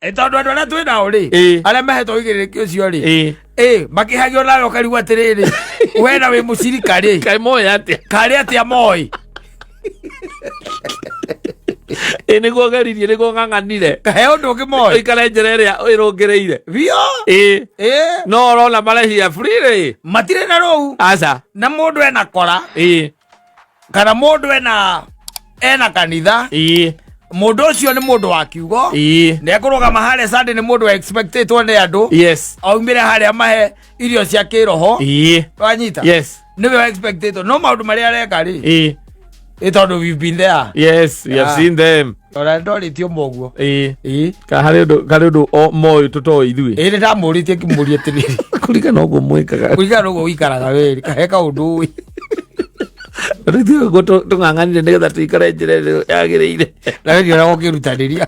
Etondo ndo na twina uri. Ala maheto igire kio ri. Makihagio nayo kariwa tiriri. Wena we musirika ri. Kai moya ati. Kari ati amoi. Ene go garirie ne go nganganire. Kahe undu kimoi. Ikala njereria irongereire. Bio? No rola Malaysia free. Matire na rou. Asa. Na mundu ena kora. Kana mundu ena kanitha. Mundu ucio ni mundu wa kiugo. Ne kurugama hare Sunday ni mundu expected one andu. Yes. Aumire hare amahe irio cia kiroho. Wanyita. Yes. Niwe expected no maundu mari areka ri. Itondo we've been there. Yes, we have seen them. Ora ndori tio moguo. Ka hare do o moyo toto ithui. Ni ndamuritie kimurie tiriri. Kurika no go mwikaga. Kurika no go wikaraga weri. Kaheka undu wi. Ritio go to nganganire ngetha tuikare njire yagireire. Na wewe ora gukirutaniria.